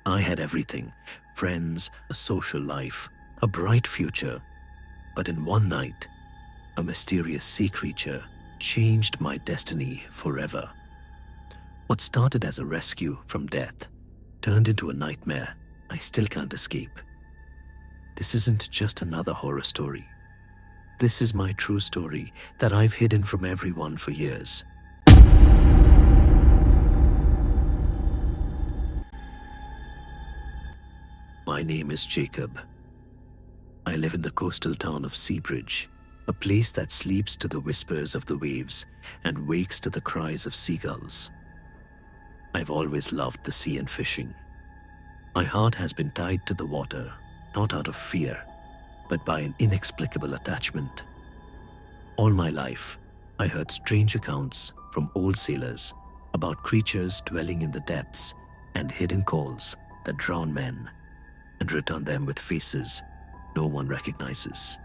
I had everything: friends, a social life, a bright future. But in one night, a mysterious sea creature changed my destiny forever. What started as a rescue from death turned into a nightmare I still can't escape. This isn't just another horror story. This is my true story that I've hidden from everyone for years. My name is Jacob. I live in the coastal town of Seabridge, a place that sleeps to the whispers of the waves and wakes to the cries of seagulls. I've always loved the sea and fishing. My heart has been tied to the water, not out of fear, but by an inexplicable attachment. All my life, I heard strange accounts from old sailors about creatures dwelling in the depths and hidden calls that drown men and return them with faces no one recognizes.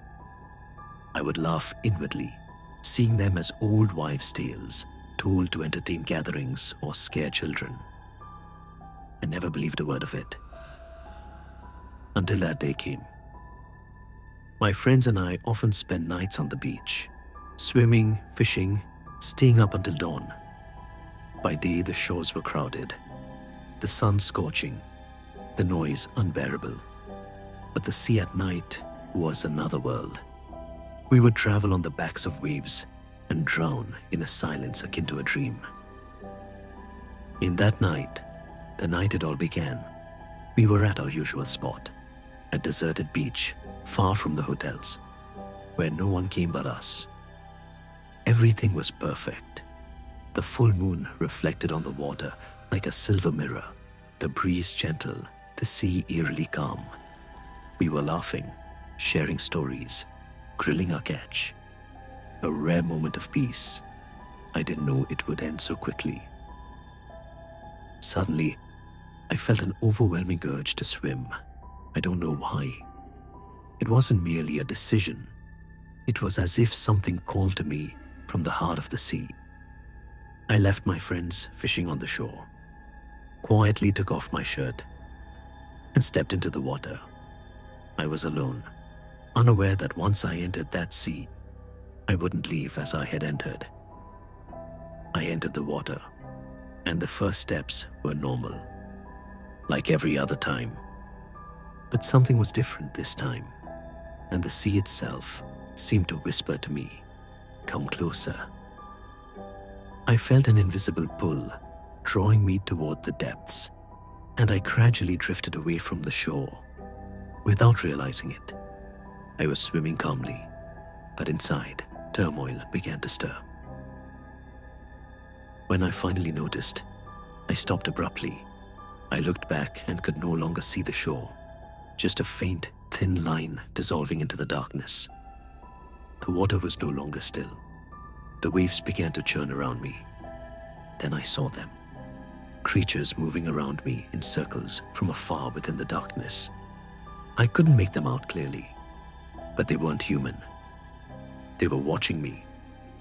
I would laugh inwardly, seeing them as old wives' tales told to entertain gatherings or scare children. I never believed a word of it. Until that day came. My friends and I often spent nights on the beach, swimming, fishing, staying up until dawn. By day, the shores were crowded, the sun scorching, the noise unbearable. But the sea at night was another world. We would travel on the backs of waves and drown in a silence akin to a dream. In that night, the night it all began, we were at our usual spot, a deserted beach far from the hotels, where no one came but us. Everything was perfect. The full moon reflected on the water like a silver mirror, the breeze gentle, the sea eerily calm. We were laughing, sharing stories, grilling our catch. A rare moment of peace. I didn't know it would end so quickly. Suddenly, I felt an overwhelming urge to swim. I don't know why. It wasn't merely a decision. It was as if something called to me from the heart of the sea. I left my friends fishing on the shore, quietly took off my shirt, and stepped into the water. I was alone, unaware that once I entered that sea, I wouldn't leave as I had entered. I entered the water, and the first steps were normal, like every other time. But something was different this time, and the sea itself seemed to whisper to me, "Come closer." I felt an invisible pull, drawing me toward the depths, and I gradually drifted away from the shore. Without realizing it, I was swimming calmly, but inside, turmoil began to stir. When I finally noticed, I stopped abruptly. I looked back and could no longer see the shore, just a faint, thin line dissolving into the darkness. The water was no longer still. The waves began to churn around me. Then I saw them, creatures moving around me in circles from afar within the darkness. I couldn't make them out clearly, but they weren't human. They were watching me,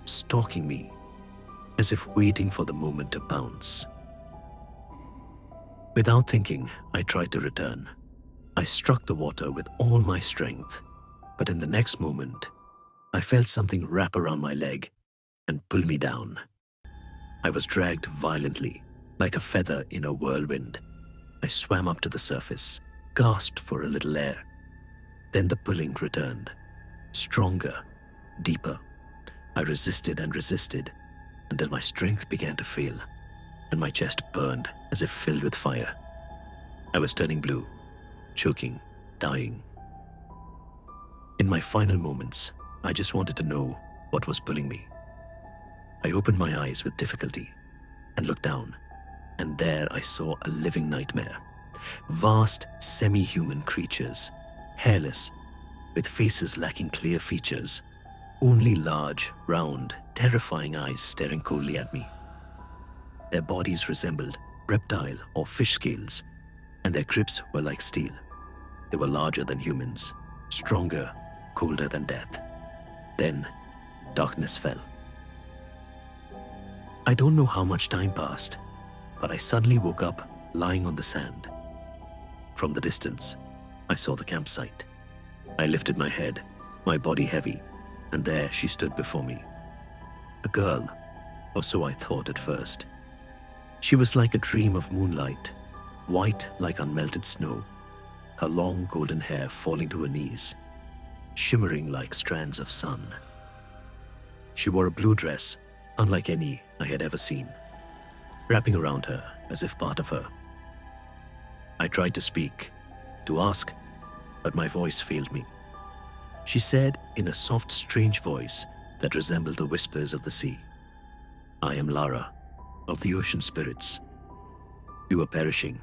stalking me, as if waiting for the moment to pounce. Without thinking, I tried to return. I struck the water with all my strength, but in the next moment, I felt something wrap around my leg and pull me down. I was dragged violently, like a feather in a whirlwind. I swam up to the surface, gasped for a little air. Then the pulling returned, stronger, deeper. I resisted and resisted until my strength began to fail and my chest burned as if filled with fire. I was turning blue, choking, dying. In my final moments, I just wanted to know what was pulling me. I opened my eyes with difficulty and looked down, and there I saw a living nightmare. Vast, semi-human creatures, hairless, with faces lacking clear features, only large, round, terrifying eyes staring coldly at me. Their bodies resembled reptile or fish scales, and their grips were like steel. They were larger than humans, stronger, colder than death. Then, darkness fell. I don't know how much time passed, but I suddenly woke up lying on the sand. From the distance, I saw the campsite. I lifted my head, my body heavy, and there she stood before me. A girl, or so I thought at first. She was like a dream of moonlight, white like unmelted snow, her long golden hair falling to her knees, shimmering like strands of sun. She wore a blue dress, unlike any I had ever seen, wrapping around her as if part of her. I tried to speak, to ask, but my voice failed me. She said in a soft, strange voice that resembled the whispers of the sea, "I am Lara, of the ocean spirits. You were perishing,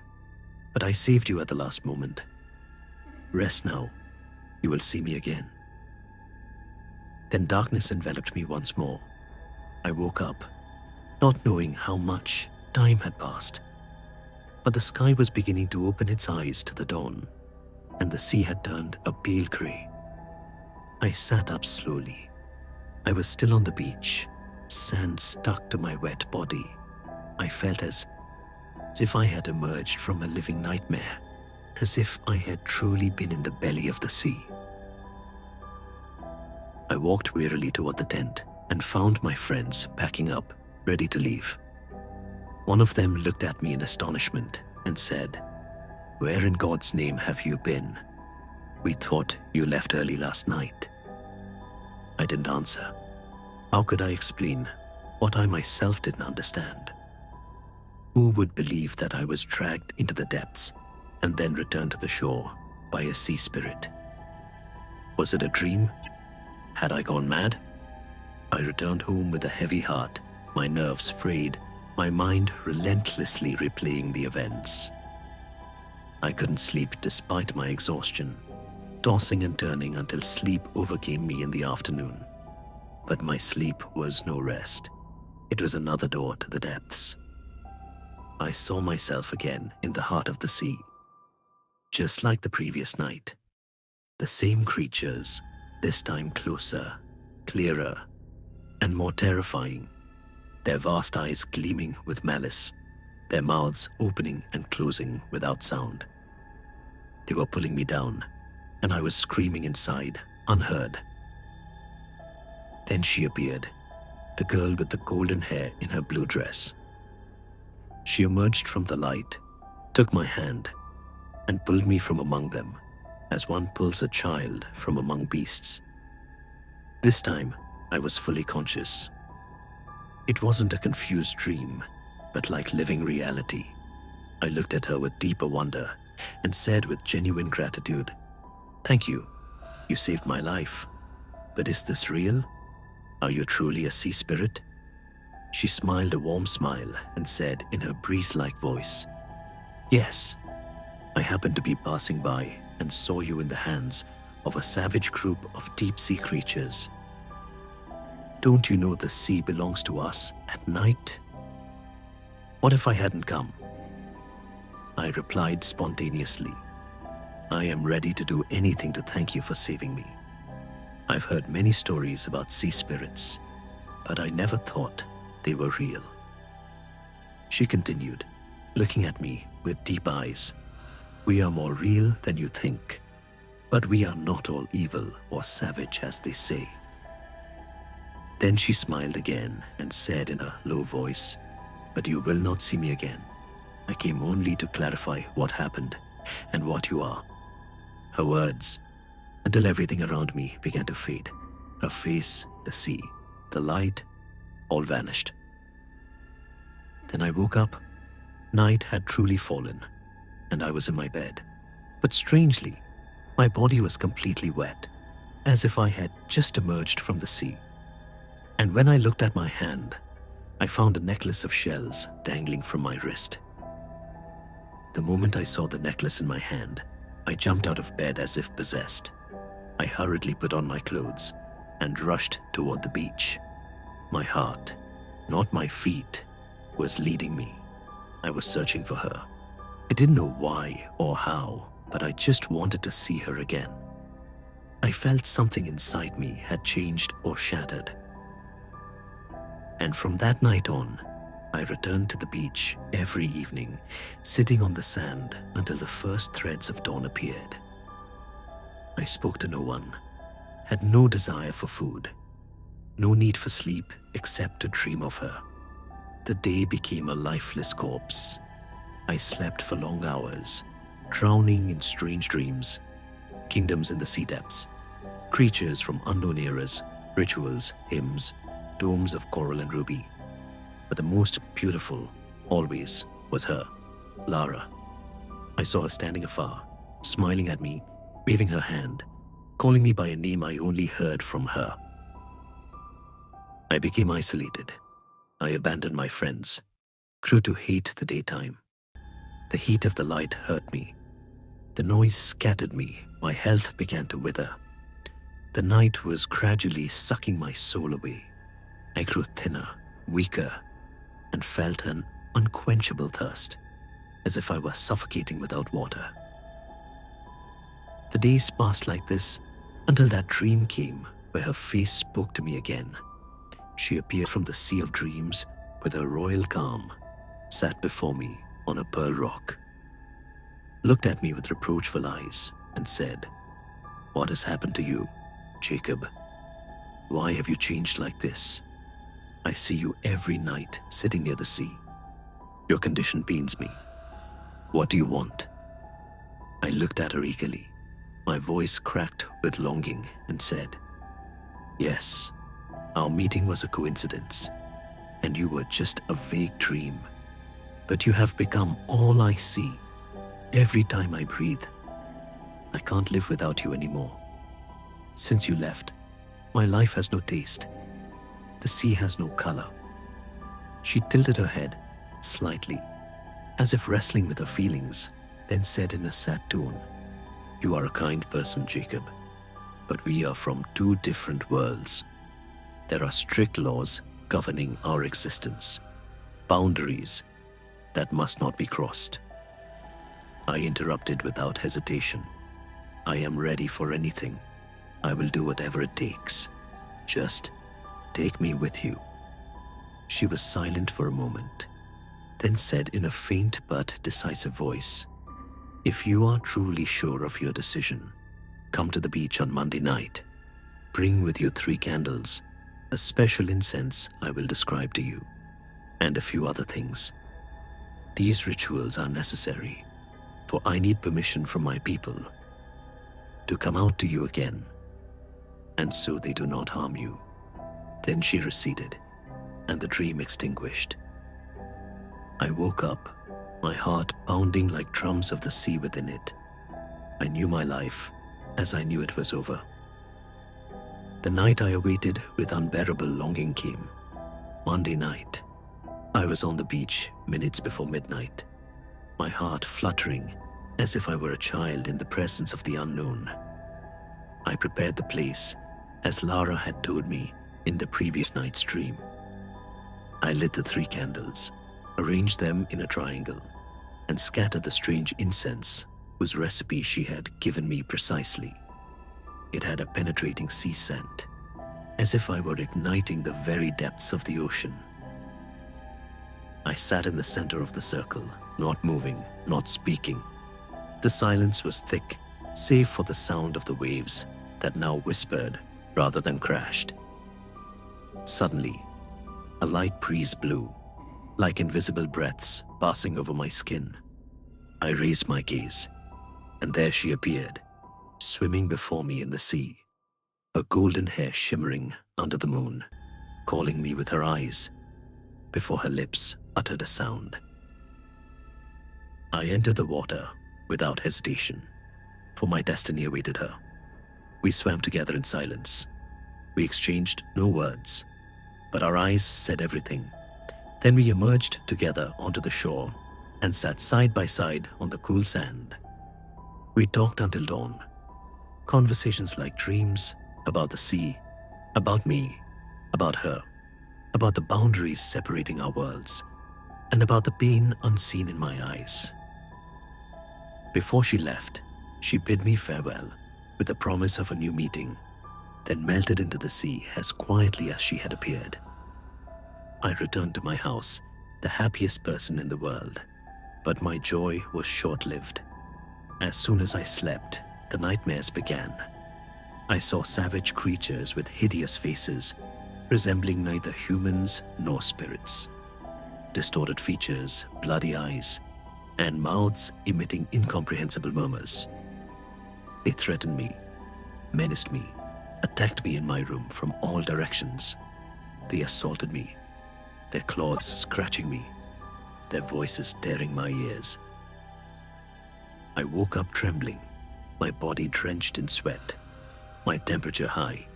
but I saved you at the last moment. Rest now, you will see me again." Then darkness enveloped me once more. I woke up, not knowing how much time had passed. But the sky was beginning to open its eyes to the dawn, and the sea had turned a pale grey. I sat up slowly. I was still on the beach, sand stuck to my wet body. I felt as if I had emerged from a living nightmare, as if I had truly been in the belly of the sea. I walked wearily toward the tent and found my friends packing up, ready to leave. One of them looked at me in astonishment and said, "Where in God's name have you been? We thought you left early last night." I didn't answer. How could I explain what I myself didn't understand? Who would believe that I was dragged into the depths and then returned to the shore by a sea spirit? Was it a dream? Had I gone mad? I returned home with a heavy heart, my nerves frayed, my mind relentlessly replaying the events. I couldn't sleep despite my exhaustion, tossing and turning until sleep overcame me in the afternoon. But my sleep was no rest. It was another door to the depths. I saw myself again in the heart of the sea. Just like the previous night. The same creatures, this time closer, clearer, and more terrifying. Their vast eyes gleaming with malice, their mouths opening and closing without sound. They were pulling me down, and I was screaming inside, unheard. Then she appeared, the girl with the golden hair in her blue dress. She emerged from the light, took my hand, and pulled me from among them, as one pulls a child from among beasts. This time, I was fully conscious. It wasn't a confused dream, but like living reality. I looked at her with deeper wonder and said with genuine gratitude, "Thank you. You saved my life. But is this real? Are you truly a sea spirit?" She smiled a warm smile and said in her breeze-like voice, "Yes. I happened to be passing by and saw you in the hands of a savage group of deep-sea creatures. Don't you know the sea belongs to us at night? What if I hadn't come?" I replied spontaneously, "I am ready to do anything to thank you for saving me. I've heard many stories about sea spirits, but I never thought they were real." She continued, looking at me with deep eyes. "We are more real than you think, but we are not all evil or savage as they say." Then she smiled again and said in a low voice, "But you will not see me again. I came only to clarify what happened and what you are." Her words, until everything around me began to fade. Her face, the sea, the light, all vanished. Then I woke up. Night had truly fallen, and I was in my bed. But strangely, my body was completely wet, as if I had just emerged from the sea. And when I looked at my hand, I found a necklace of shells dangling from my wrist. The moment I saw the necklace in my hand, I jumped out of bed as if possessed. I hurriedly put on my clothes and rushed toward the beach. My heart, not my feet, was leading me. I was searching for her. I didn't know why or how, but I just wanted to see her again. I felt something inside me had changed or shattered. And from that night on, I returned to the beach every evening, sitting on the sand until the first threads of dawn appeared. I spoke to no one, had no desire for food, no need for sleep except to dream of her. The day became a lifeless corpse. I slept for long hours, drowning in strange dreams, kingdoms in the sea depths, creatures from unknown eras, rituals, hymns, domes of coral and ruby. But the most beautiful, always, was her, Lara. I saw her standing afar, smiling at me, waving her hand, calling me by a name I only heard from her. I became isolated. I abandoned my friends, grew to hate the daytime. The heat of the light hurt me. The noise scattered me. My health began to wither. The night was gradually sucking my soul away. I grew thinner, weaker, and felt an unquenchable thirst, as if I were suffocating without water. The days passed like this until that dream came where her face spoke to me again. She appeared from the sea of dreams with her royal calm, sat before me on a pearl rock, looked at me with reproachful eyes, and said, "What has happened to you, Jacob? Why have you changed like this? I see you every night sitting near the sea. Your condition pains me. What do you want?" I looked at her eagerly. My voice cracked with longing and said, "Yes, our meeting was a coincidence, and you were just a vague dream. But you have become all I see. Every time I breathe, I can't live without you anymore. Since you left, my life has no taste. The sea has no color." She tilted her head slightly, as if wrestling with her feelings, then said in a sad tone, "You are a kind person, Jacob, but we are from two different worlds. There are strict laws governing our existence, boundaries that must not be crossed." I interrupted without hesitation. "I am ready for anything. I will do whatever it takes. Just take me with you." She was silent for a moment, then said in a faint but decisive voice, "If you are truly sure of your decision, come to the beach on Monday night. Bring with you 3 candles, a special incense I will describe to you, and a few other things. These rituals are necessary, for I need permission from my people to come out to you again, and so they do not harm you." Then she receded, and the dream extinguished. I woke up, my heart pounding like drums of the sea within it. I knew my life as I knew it was over. The night I awaited with unbearable longing came. Monday night. I was on the beach minutes before midnight, my heart fluttering as if I were a child in the presence of the unknown. I prepared the place as Lara had told me in the previous night's dream. I lit the 3 candles, arranged them in a triangle, and scattered the strange incense whose recipe she had given me precisely. It had a penetrating sea scent, as if I were igniting the very depths of the ocean. I sat in the center of the circle, not moving, not speaking. The silence was thick, save for the sound of the waves that now whispered rather than crashed. Suddenly, a light breeze blew, like invisible breaths passing over my skin. I raised my gaze, and there she appeared, swimming before me in the sea, her golden hair shimmering under the moon, calling me with her eyes before her lips uttered a sound. I entered the water without hesitation, for my destiny awaited her. We swam together in silence. We exchanged no words, but our eyes said everything. Then we emerged together onto the shore and sat side by side on the cool sand. We talked until dawn, conversations like dreams, about the sea, about me, about her, about the boundaries separating our worlds, and about the pain unseen in my eyes. Before she left, she bid me farewell with the promise of a new meeting, then melted into the sea as quietly as she had appeared. I returned to my house, the happiest person in the world. But my joy was short-lived. As soon as I slept, the nightmares began. I saw savage creatures with hideous faces, resembling neither humans nor spirits. Distorted features, bloody eyes, and mouths emitting incomprehensible murmurs. They threatened me, menaced me, attacked me in my room from all directions. They assaulted me, their claws scratching me, their voices tearing my ears. I woke up trembling, my body drenched in sweat, my temperature high.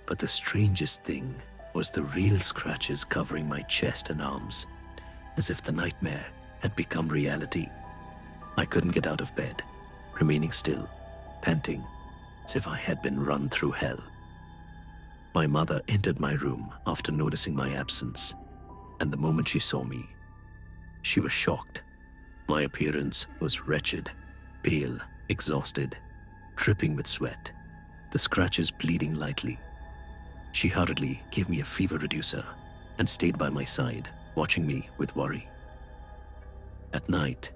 But the strangest thing was the real scratches covering my chest and arms, as if the nightmare had become reality. I couldn't get out of bed, remaining still, panting, as if I had been run through hell. My mother entered my room after noticing my absence, and the moment she saw me, she was shocked. My appearance was wretched, pale, exhausted, dripping with sweat, the scratches bleeding lightly. She hurriedly gave me a fever reducer and stayed by my side, watching me with worry. At night,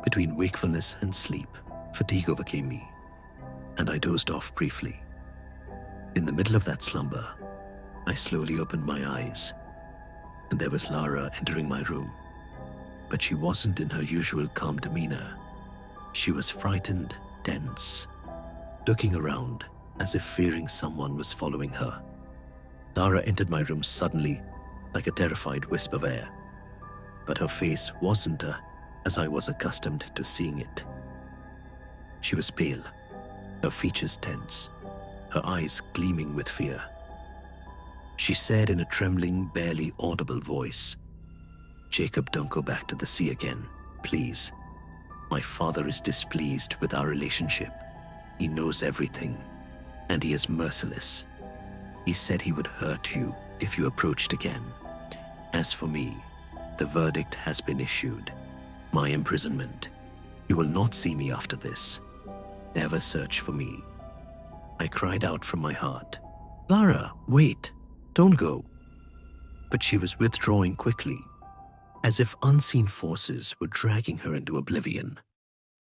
between wakefulness and sleep, fatigue overcame me, and I dozed off briefly. In the middle of that slumber, I slowly opened my eyes, and there was Lara entering my room. But she wasn't in her usual calm demeanor. She was frightened, tense, looking around as if fearing someone was following her. Lara entered my room suddenly, like a terrified wisp of air. But her face wasn't as I was accustomed to seeing it. She was pale, her features tense, her eyes gleaming with fear. She said in a trembling, barely audible voice, "Jacob, don't go back to the sea again, please. My father is displeased with our relationship. He knows everything, and he is merciless. He said he would hurt you if you approached again. As for me, the verdict has been issued. My imprisonment. You will not see me after this. Never search for me." I cried out from my heart, "Lara, wait, don't go." But she was withdrawing quickly, as if unseen forces were dragging her into oblivion.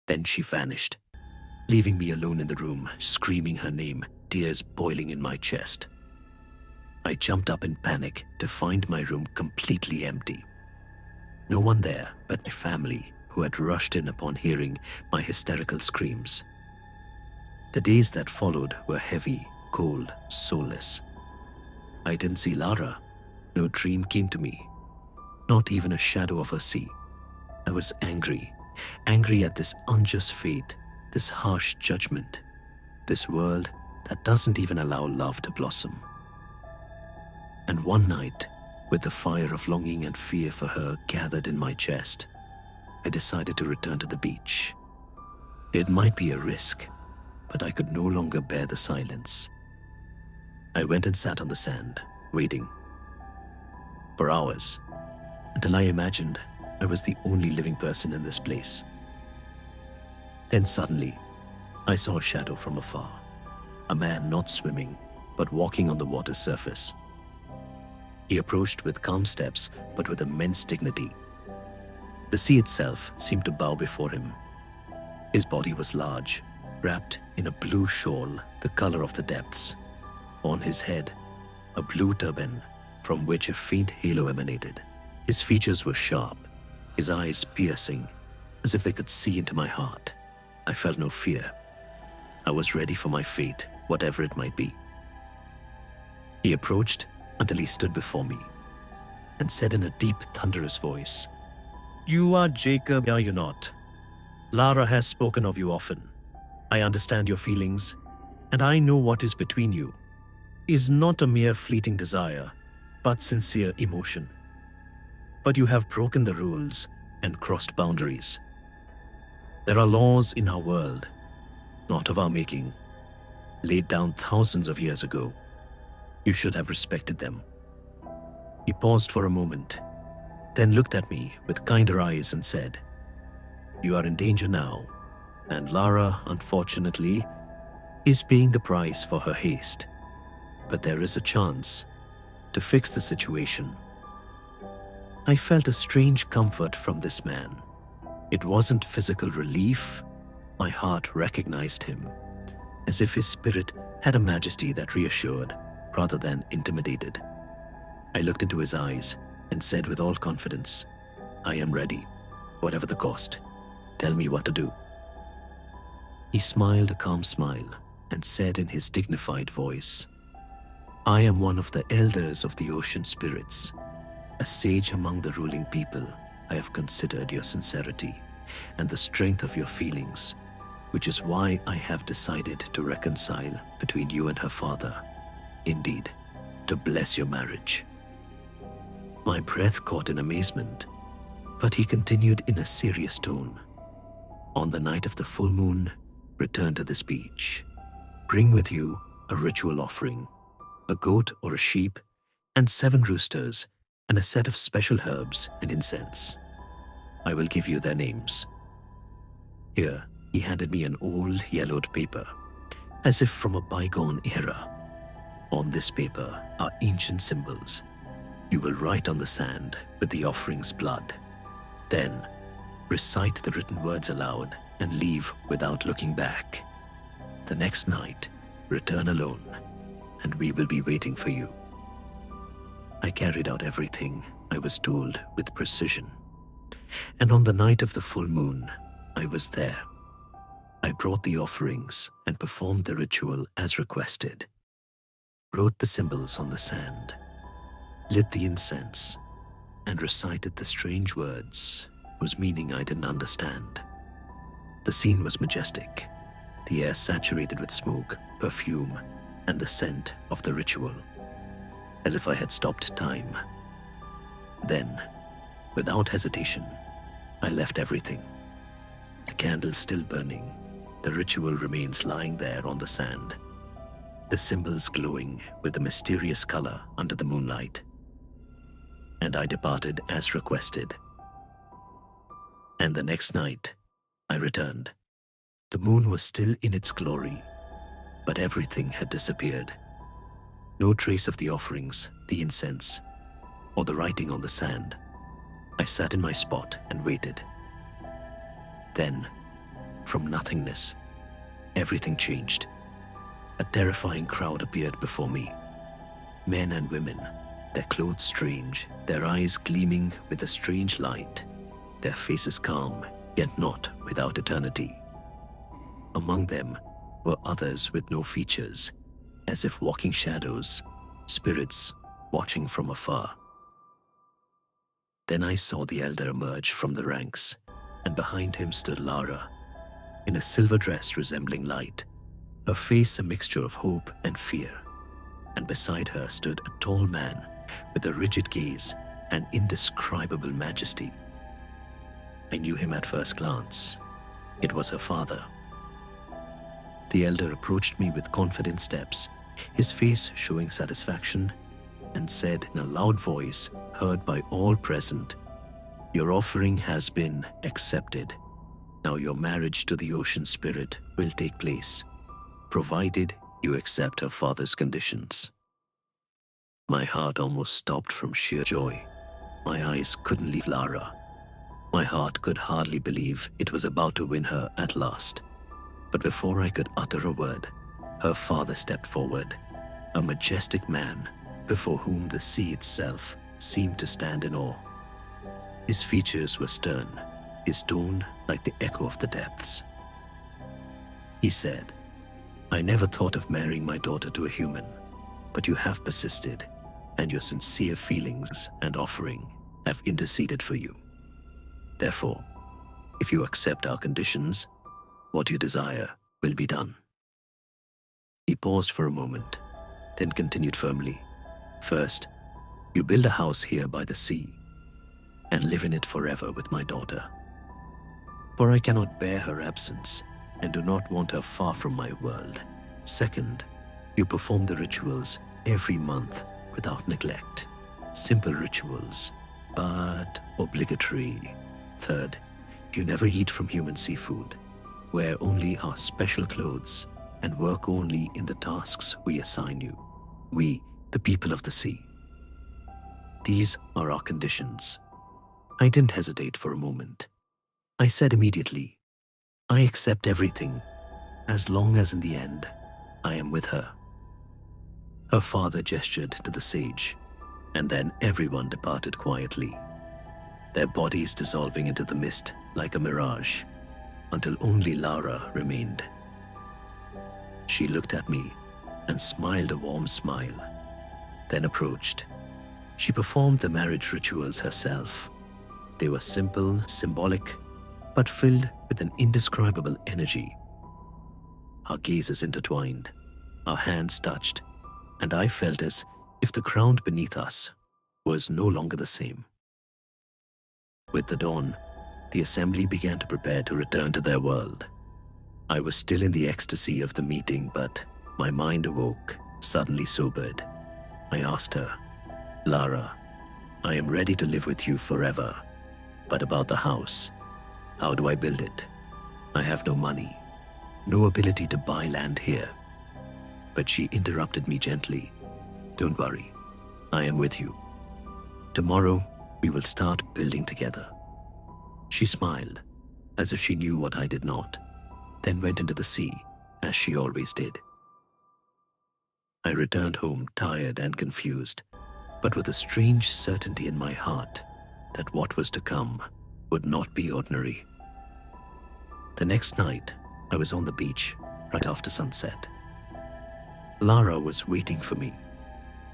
Then she vanished, leaving me alone in the room, screaming her name, tears boiling in my chest. I jumped up in panic to find my room completely empty. No one there but my family, who had rushed in upon hearing my hysterical screams. The days that followed were heavy, cold, soulless. I didn't see Lara. No dream came to me. Not even a shadow of her sea. I was angry at this unjust fate, this harsh judgment, this world that doesn't even allow love to blossom. And one night, with the fire of longing and fear for her gathered in my chest, I decided to return to the beach. It might be a risk, but I could no longer bear the silence. I went and sat on the sand, waiting. For hours, until I imagined I was the only living person in this place. Then suddenly, I saw a shadow from afar. A man not swimming, but walking on the water's surface. He approached with calm steps, but with immense dignity. The sea itself seemed to bow before him. His body was large, wrapped in a blue shawl, the color of the depths. On his head, a blue turban from which a faint halo emanated. His features were sharp, his eyes piercing, as if they could see into my heart. I felt no fear. I was ready for my fate, whatever it might be. He approached until he stood before me and said in a deep, thunderous voice, "You are Jacob, are you not? Lara has spoken of you often. I understand your feelings, and I know what is between you is not a mere fleeting desire, but sincere emotion. But you have broken the rules and crossed boundaries. There are laws in our world, not of our making, laid down thousands of years ago. You should have respected them." He paused for a moment, then looked at me with kinder eyes and said, "You are in danger now, and Lara, unfortunately, is paying the price for her haste. But there is a chance to fix the situation." I felt a strange comfort from this man. It wasn't physical relief. My heart recognized him, as if his spirit had a majesty that reassured rather than intimidated. I looked into his eyes and said with all confidence, "I am ready, whatever the cost. Tell me what to do." He smiled a calm smile and said in his dignified voice, "I am one of the elders of the ocean spirits. A sage among the ruling people, I have considered your sincerity and the strength of your feelings, which is why I have decided to reconcile between you and her father. Indeed, to bless your marriage." My breath caught in amazement, but he continued in a serious tone. "On the night of the full moon, return to this beach. Bring with you a ritual offering, a goat or a sheep, and 7 roosters, and a set of special herbs and incense. I will give you their names." Here, he handed me an old yellowed paper, as if from a bygone era. On this paper are ancient symbols. You will write on the sand with the offering's blood. Then, recite the written words aloud and leave without looking back. The next night, return alone, and we will be waiting for you. I carried out everything I was told with precision, and on the night of the full moon, I was there. I brought the offerings and performed the ritual as requested, wrote the symbols on the sand, lit the incense, and recited the strange words whose meaning I didn't understand. The scene was majestic, the air saturated with smoke, perfume, and the scent of the ritual, as if I had stopped time. Then, without hesitation, I left everything. The candle still burning, the ritual remains lying there on the sand, the symbols glowing with a mysterious color under the moonlight. And I departed as requested. And the next night, I returned. The moon was still in its glory, but everything had disappeared. No trace of the offerings, the incense, or the writing on the sand. I sat in my spot and waited. Then, from nothingness, everything changed. A terrifying crowd appeared before me. Men and women, their clothes strange, their eyes gleaming with a strange light, their faces calm, yet not without eternity. Among them were others with no features, as if walking shadows, spirits watching from afar. Then I saw the elder emerge from the ranks, and behind him stood Lara, in a silver dress resembling light, her face a mixture of hope and fear. And beside her stood a tall man with a rigid gaze and indescribable majesty. I knew him at first glance. It was her father. The elder approached me with confident steps, his face showing satisfaction, and said in a loud voice heard by all present, "Your offering has been accepted. Now your marriage to the ocean spirit will take place, provided you accept her father's conditions." My heart almost stopped from sheer joy. My eyes couldn't leave Lara. My heart could hardly believe it was about to win her at last. But before I could utter a word, her father stepped forward, a majestic man before whom the sea itself seemed to stand in awe. His features were stern, his tone like the echo of the depths. He said, "I never thought of marrying my daughter to a human, but you have persisted, and your sincere feelings and offering have interceded for you. Therefore, if you accept our conditions, what you desire will be done." He paused for a moment, then continued firmly, "First, you build a house here by the sea, and live in it forever with my daughter. For I cannot bear her absence, and do not want her far from my world. Second, you perform the rituals every month without neglect. Simple rituals, but obligatory. Third, you never eat from human seafood, wear only our special clothes, and work only in the tasks we assign you. We, the people of the sea. These are our conditions, I didn't hesitate for a moment. I said immediately, I accept everything, as long as in the end, I am with her. Her father gestured to the sage, and then everyone departed quietly, their bodies dissolving into the mist like a mirage, until only Lara remained. She looked at me and smiled a warm smile, then approached. She performed the marriage rituals herself. They were simple, symbolic, but filled with an indescribable energy. Our gazes intertwined, our hands touched, and I felt as if the ground beneath us was no longer the same. With the dawn, the assembly began to prepare to return to their world. I was still in the ecstasy of the meeting, but my mind awoke, suddenly sobered. I asked her, Lara, I am ready to live with you forever, but about the house, how do I build it? I have no money, no ability to buy land here. But she interrupted me gently. Don't worry, I am with you. Tomorrow, we will start building together. She smiled, as if she knew what I did not, then went into the sea, as she always did. I returned home tired and confused, but with a strange certainty in my heart that what was to come would not be ordinary. The next night, I was on the beach right after sunset. Lara was waiting for me,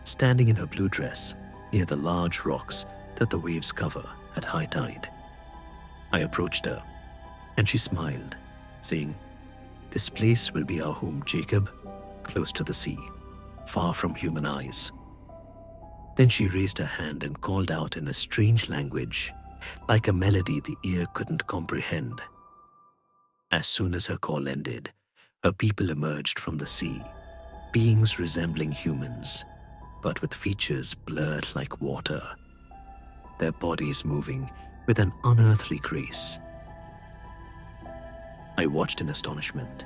standing in her blue dress near the large rocks that the waves cover at high tide. I approached her, and she smiled, saying, This place will be our home, Jacob, close to the sea, far from human eyes. Then she raised her hand and called out in a strange language, like a melody the ear couldn't comprehend. As soon as her call ended, her people emerged from the sea, beings resembling humans, but with features blurred like water, their bodies moving with an unearthly grace. I watched in astonishment.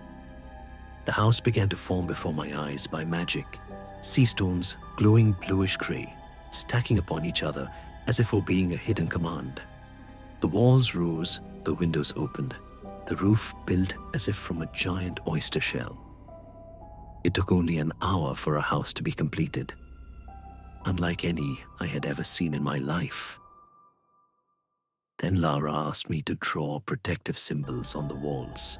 The house began to form before my eyes by magic, sea stones glowing bluish gray, stacking upon each other as if obeying a hidden command. The walls rose, the windows opened, the roof built as if from a giant oyster shell. It took only an hour for a house to be completed, unlike any I had ever seen in my life. Then Lara asked me to draw protective symbols on the walls.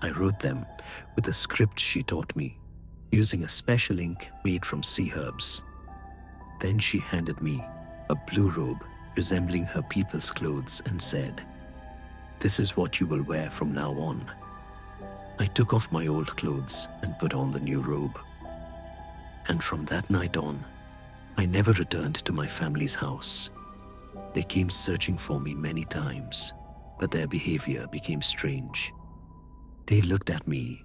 I wrote them with a script she taught me, using a special ink made from sea herbs. Then she handed me a blue robe resembling her people's clothes and said, This is what you will wear from now on. I took off my old clothes and put on the new robe. And from that night on, I never returned to my family's house. They came searching for me many times, but their behavior became strange. They looked at me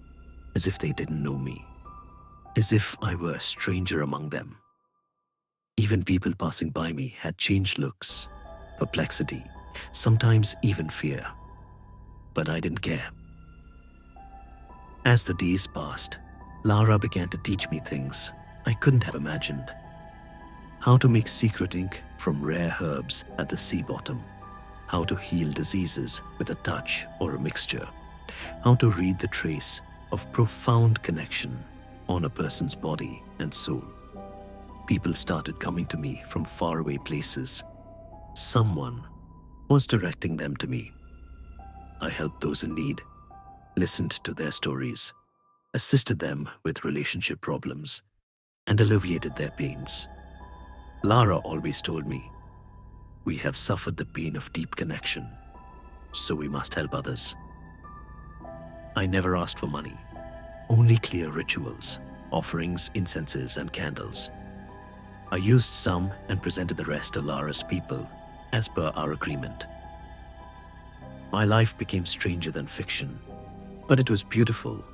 as if they didn't know me, as if I were a stranger among them. Even people passing by me had changed looks, perplexity, sometimes even fear. But I didn't care. As the days passed, Lara began to teach me things I couldn't have imagined. How to make secret ink from rare herbs at the sea bottom, how to heal diseases with a touch or a mixture, how to read the trace of profound connection on a person's body and soul. People started coming to me from faraway places. Someone was directing them to me. I helped those in need, listened to their stories, assisted them with relationship problems, and alleviated their pains. Lara always told me, we have suffered the pain of deep connection, so we must help others. I never asked for money, only clear rituals, offerings, incenses, and candles. I used some and presented the rest to Lara's people, as per our agreement. My life became stranger than fiction, but it was beautiful,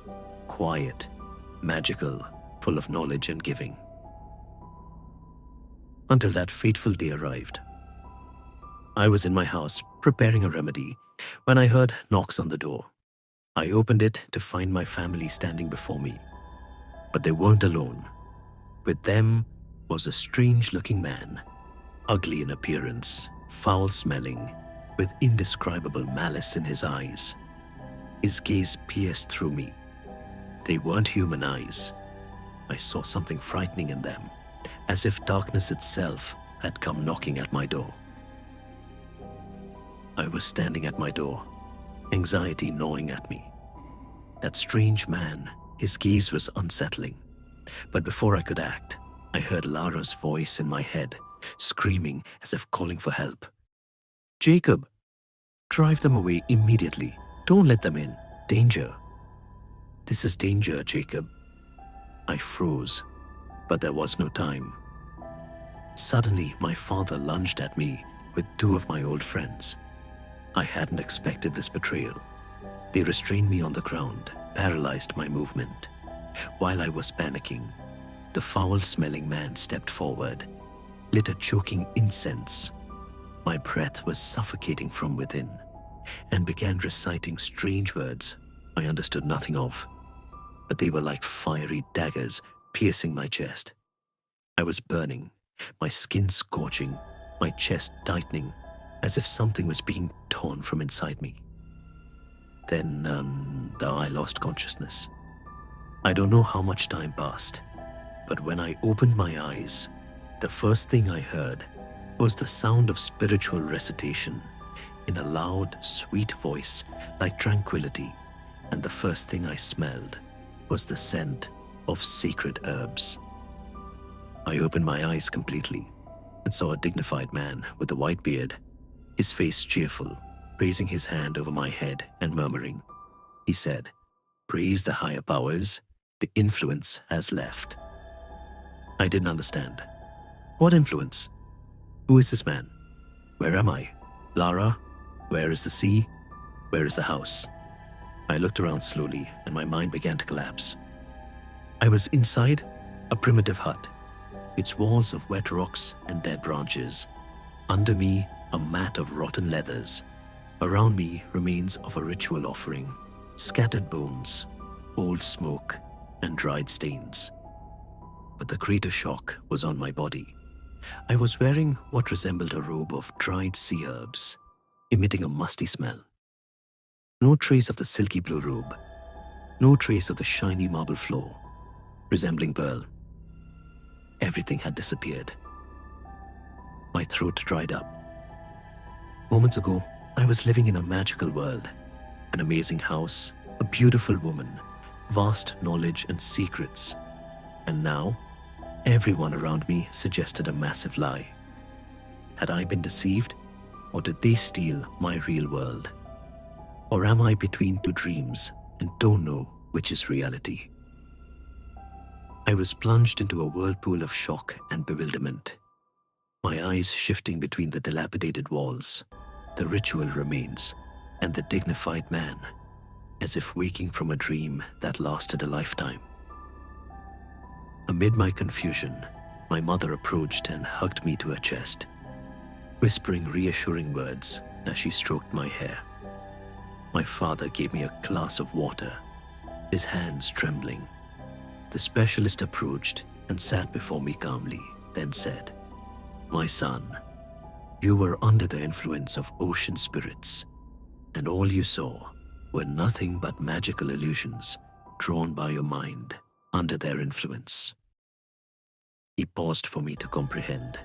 quiet, magical, full of knowledge and giving. Until that fateful day arrived. I was in my house preparing a remedy when I heard knocks on the door. I opened it to find my family standing before me. But they weren't alone. With them was a strange-looking man, ugly in appearance, foul-smelling, with indescribable malice in his eyes. His gaze pierced through me. They weren't human eyes. I saw something frightening in them, as if darkness itself had come knocking at my door. I was standing at my door, anxiety gnawing at me. That strange man, his gaze was unsettling. But before I could act, I heard Lara's voice in my head, screaming as if calling for help. "Jacob, drive them away immediately. Don't let them in. Danger." "This is danger, Jacob." I froze, but there was no time. Suddenly, my father lunged at me with two of my old friends. I hadn't expected this betrayal. They restrained me on the ground, paralyzed my movement. While I was panicking, the foul-smelling man stepped forward, lit a choking incense. My breath was suffocating from within, and began reciting strange words I understood nothing of, but they were like fiery daggers piercing my chest. I was burning, my skin scorching, my chest tightening, as if something was being torn from inside me. Then I lost consciousness. I don't know how much time passed, but when I opened my eyes, the first thing I heard was the sound of spiritual recitation in a loud, sweet voice like tranquility, and the first thing I smelled was the scent of sacred herbs. I opened my eyes completely and saw a dignified man with a white beard, his face cheerful, raising his hand over my head and murmuring. He said, "Praise the higher powers, the influence has left." I didn't understand. What influence? Who is this man? Where am I? Lara? Where is the sea? Where is the house? I looked around slowly and my mind began to collapse. I was inside a primitive hut, its walls of wet rocks and dead branches. Under me, a mat of rotten leathers. Around me, remains of a ritual offering, scattered bones, old smoke, and dried stains. But the greater shock was on my body. I was wearing what resembled a robe of dried sea herbs, emitting a musty smell. No trace of the silky blue robe, no trace of the shiny marble floor, resembling pearl. Everything had disappeared. My throat dried up. Moments ago, I was living in a magical world, an amazing house, a beautiful woman, vast knowledge and secrets. And now, everyone around me suggested a massive lie. Had I been deceived, or did they steal my real world? Or am I between two dreams and don't know which is reality? I was plunged into a whirlpool of shock and bewilderment, my eyes shifting between the dilapidated walls, the ritual remains, and the dignified man, as if waking from a dream that lasted a lifetime. Amid my confusion, my mother approached and hugged me to her chest, whispering reassuring words as she stroked my hair. My father gave me a glass of water, his hands trembling. The specialist approached and sat before me calmly, then said, "My son, you were under the influence of ocean spirits, and all you saw were nothing but magical illusions drawn by your mind under their influence." He paused for me to comprehend.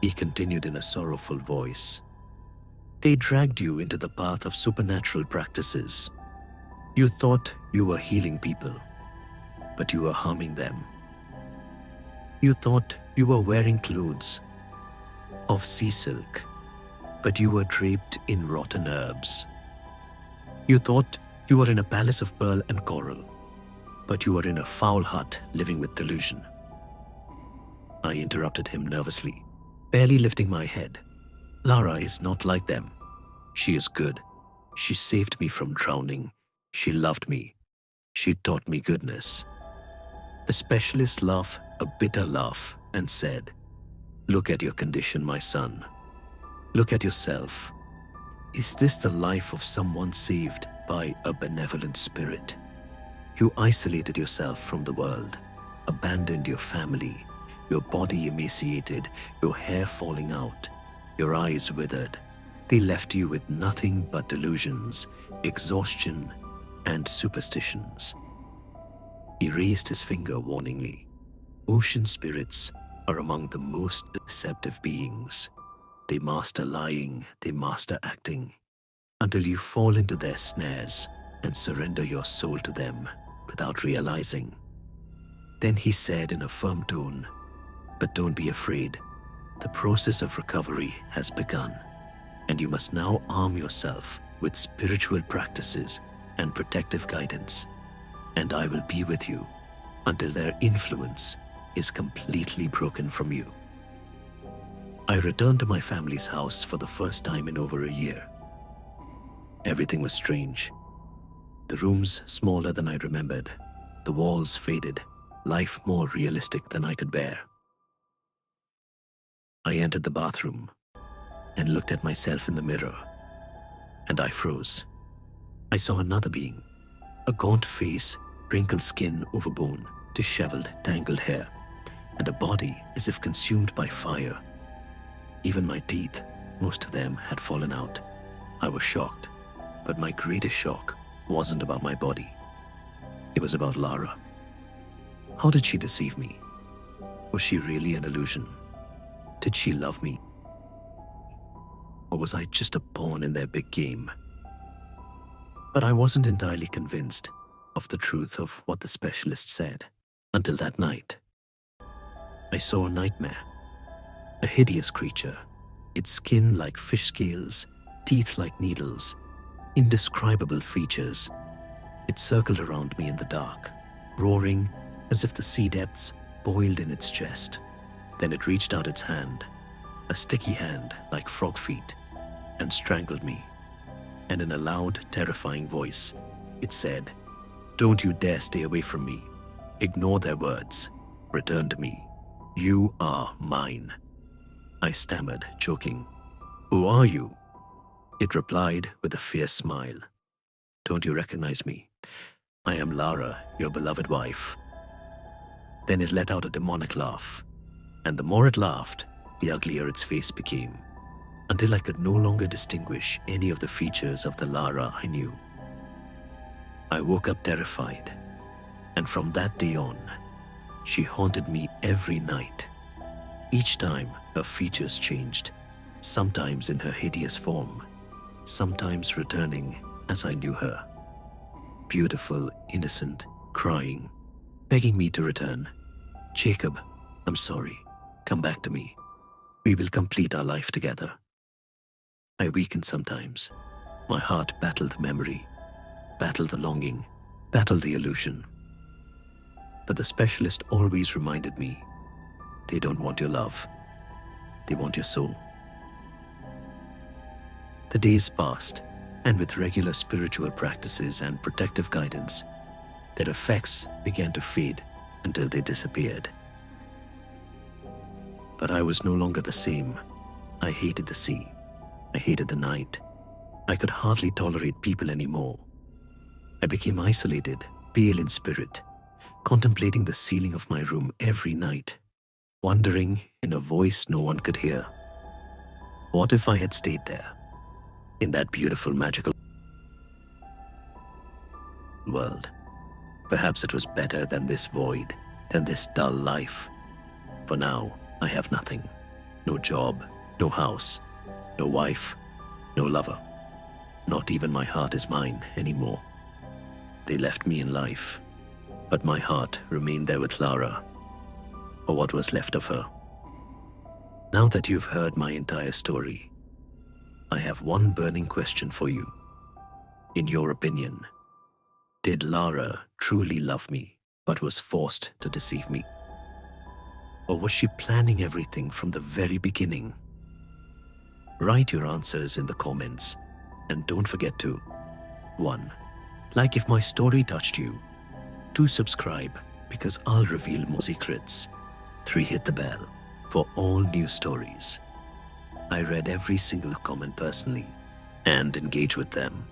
He continued in a sorrowful voice, "They dragged you into the path of supernatural practices. You thought you were healing people, but you were harming them. You thought you were wearing clothes of sea silk, but you were draped in rotten herbs. You thought you were in a palace of pearl and coral, but you were in a foul hut living with delusion." I interrupted him nervously, barely lifting my head. "Lara is not like them. She is good. She saved me from drowning. She loved me. She taught me goodness." The specialist laughed a bitter laugh and said, "Look at your condition, my son. Look at yourself. Is this the life of someone saved by a benevolent spirit? You isolated yourself from the world, abandoned your family, your body emaciated, your hair falling out, Your eyes withered. They left you with nothing but delusions, exhaustion, and superstitions. He raised his finger warningly. Ocean spirits are among the most deceptive beings. They master lying, they master acting, until you fall into their snares and surrender your soul to them without realizing. Then he said in a firm tone, "But don't be afraid. The process of recovery has begun, and you must now arm yourself with spiritual practices and protective guidance, and I will be with you until their influence is completely broken from you." I returned to my family's house for the first time in over a year. Everything was strange. The rooms smaller than I remembered, the walls faded, life more realistic than I could bear. I entered the bathroom and looked at myself in the mirror, and I froze. I saw another being, a gaunt face, wrinkled skin over bone, disheveled, tangled hair, and a body as if consumed by fire. Even my teeth, most of them, had fallen out. I was shocked, but my greatest shock wasn't about my body. It was about Lara. How did she deceive me? Was she really an illusion? Did she love me? Or was I just a pawn in their big game? But I wasn't entirely convinced of the truth of what the specialist said until that night. I saw a nightmare. A hideous creature, its skin like fish scales, teeth like needles, indescribable features. It circled around me in the dark, roaring as if the sea depths boiled in its chest. Then it reached out its hand, a sticky hand like frog feet, and strangled me. And in a loud, terrifying voice, it said, "Don't you dare stay away from me. Ignore their words. Return to me. You are mine." I stammered, choking. "Who are you?" It replied with a fierce smile. "Don't you recognize me? I am Lara, your beloved wife." Then it let out a demonic laugh, and the more it laughed, the uglier its face became, until I could no longer distinguish any of the features of the Lara I knew. I woke up terrified, and from that day on, she haunted me every night. Each time, her features changed, sometimes in her hideous form, sometimes returning as I knew her. Beautiful, innocent, crying, begging me to return. "Jacob, I'm sorry. Come back to me. We will complete our life together." I weakened sometimes. My heart battled the memory, battled the longing, battled the illusion. But the specialist always reminded me, they don't want your love. They want your soul. The days passed, and with regular spiritual practices and protective guidance, their effects began to fade until they disappeared. But I was no longer the same. I hated the sea. I hated the night. I could hardly tolerate people anymore. I became isolated, pale in spirit, contemplating the ceiling of my room every night, wondering in a voice no one could hear, what if I had stayed there, in that beautiful, magical world? Perhaps it was better than this void, than this dull life. For now, I have nothing. No job, no house, no wife, no lover. Not even my heart is mine anymore. They left me in life, but my heart remained there with Lara, or what was left of her. Now that you've heard my entire story, I have one burning question for you. In your opinion, did Lara truly love me, but was forced to deceive me? Or was she planning everything from the very beginning? Write your answers in the comments, and don't forget to 1. Like if my story touched you. 2. Subscribe, because I'll reveal more secrets. 3. Hit the bell for all new stories. I read every single comment personally and engage with them.